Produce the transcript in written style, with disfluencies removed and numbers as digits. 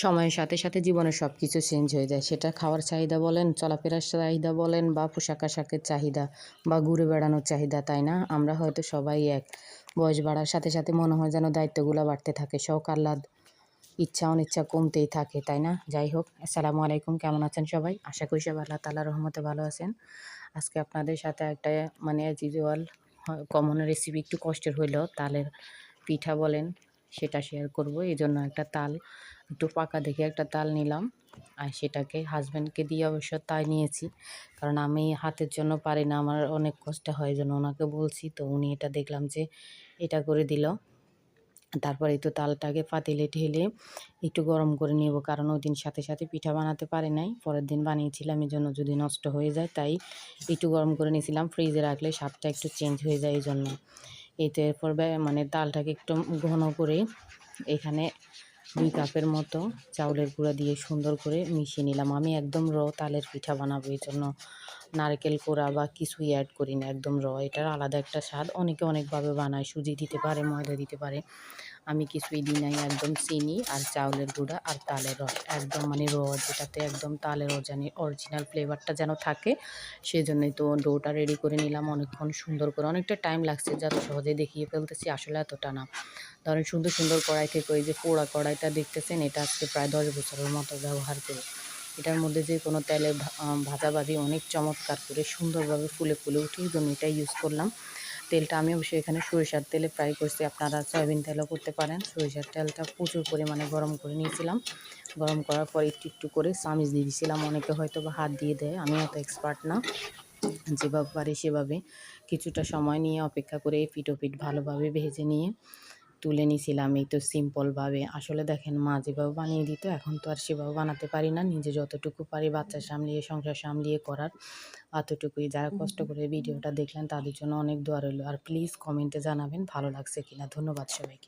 সময়ের সাথে সাথে জীবনের সব কিছু চেঞ্জ হয়ে যায়। সেটা খাওয়ার চাহিদা বলেন, চলাফেরার চাহিদা বলেন বা পোশাক-আশাকের চাহিদা বা ঘুরে বেড়ানোর চাহিদা, তাই না? আমরা হয়তো সবাই এক। বয়স বাড়ার সাথে সাথে মনে হয় যেন দায়িত্বগুলো বাড়তে থাকে। শখ আহ্লাদ, ইচ্ছা অনিচ্ছা কমতেই থাকে, তাই না? যাই হোক, আসসালামু আলাইকুম। কেমন আছেন সবাই? আশা করি সবাই আল্লাহ তাআলার রহমতে ভালো আছেন। আজকে আপনাদের সাথে একটা অ্যাজ ইউজুয়াল কমন রেসিপি, একটু কষ্টের হইলেও তালের পিঠা বলেন, সেটা শেয়ার করব। এজন্য একটা তাল, একটু পাকা দেখে একটা তাল নিলাম। আর সেটাকে হাসব্যান্ডকে দিয়ে অবশ্য তাই নিয়েছি। কারণ আমি হাতের জন্য পারি না, আমার অনেক কষ্ট হয়। এজন্য ওনাকে বলছি, তো উনি এটা দেখলাম যে এটা করে দিল। তারপরে একটু তালটাকে পাতিলে ঢেলে একটু গরম করে নেব, কারণ ওইদিন সাথে সাথে পিঠা বানাতে পারি নাই, পরের দিন বানিয়েছিলাম। এই জন্য যদি নষ্ট হয়ে যায় তাই একটু গরম করে নিয়েছিলাম। ফ্রিজে রাখলে স্বাদটা একটু চেঞ্জ হয়ে যায়, এই জন্য। এই তো এরপর তালটাকে একটু ঘন করে এখানে 2 কাপের মতো চাউলের গুঁড়া দিয়ে সুন্দর করে মিশিয়ে নিলাম। আমি একদম তালের পিঠা বানাবো, এই জন্য নারকেল কোড়া বা কিছুই অ্যাড করি না, একদম এটার আলাদা একটা স্বাদ। অনেকে অনেকভাবে বানায়, সুজি দিতে পারে, ময়দা দিতে পারে। আমি কিছুই দিই নাই, একদম চিনি আর চাউলের গুঁড়া আর তালের রস, একদম যেটাতে একদম তালের অরিজিনাল ফ্লেভারটা যেন থাকে, সেজন্যই তো ডোটা রেডি করে নিলাম অনেকক্ষণ সুন্দর করে। অনেকটা টাইম লাগছে, যত সহজে দেখিয়ে ফেলতেছি, আসলে এতটা না। ধরেন সুন্দর সুন্দর কড়াই থেকে, ওই যে পোড়া কড়াইটা দেখতেছেন, এটা আজকে প্রায় 10 বছরের মতো ব্যবহার করি। এটার মধ্যে যে কোনো তেলে ভাজাভাজি অনেক চমৎকার করে সুন্দরভাবে ফুলে ফুলে উঠে, এই জন্য এটা ইউজ করলাম। তেলটা আমি অবশ্যই এখানে সরিষার তেলে ফ্রাই করছি, আপনারা সয়াবিন তেলও করতে পারেন। সরিষার তেলটা প্রচুর পরিমাণে গরম করে নিয়েছিলাম। গরম করার পর একটু একটু করে চামিচ দিয়ে দিয়েছিলাম। অনেকে হয়তো বা হাত দিয়ে দেয়, আমি অত এক্সপার্ট না। যেভাবে পারি সেভাবে কিছুটা সময় নিয়ে অপেক্ষা করে এপিঠ ওপিঠ ভালোভাবে ভেজে নিয়ে তুলে নিয়েছিলাম। এই তো সিম্পলভাবে। আসলে দেখেন, মা যেভাবে বানিয়ে দিত, এখন তো আর সেভাবে বানাতে পারি না। নিজে যতটুকু পারি বাচ্চা সামলিয়ে, সংসার সামলিয়ে করার, অতটুকুই। যারা কষ্ট করে ভিডিওটা দেখলেন তাদের জন্য অনেক দোয়া রইল। আর প্লিজ কমেন্টে জানাবেন ভালো লাগছে কিনা। ধন্যবাদ সবাইকে।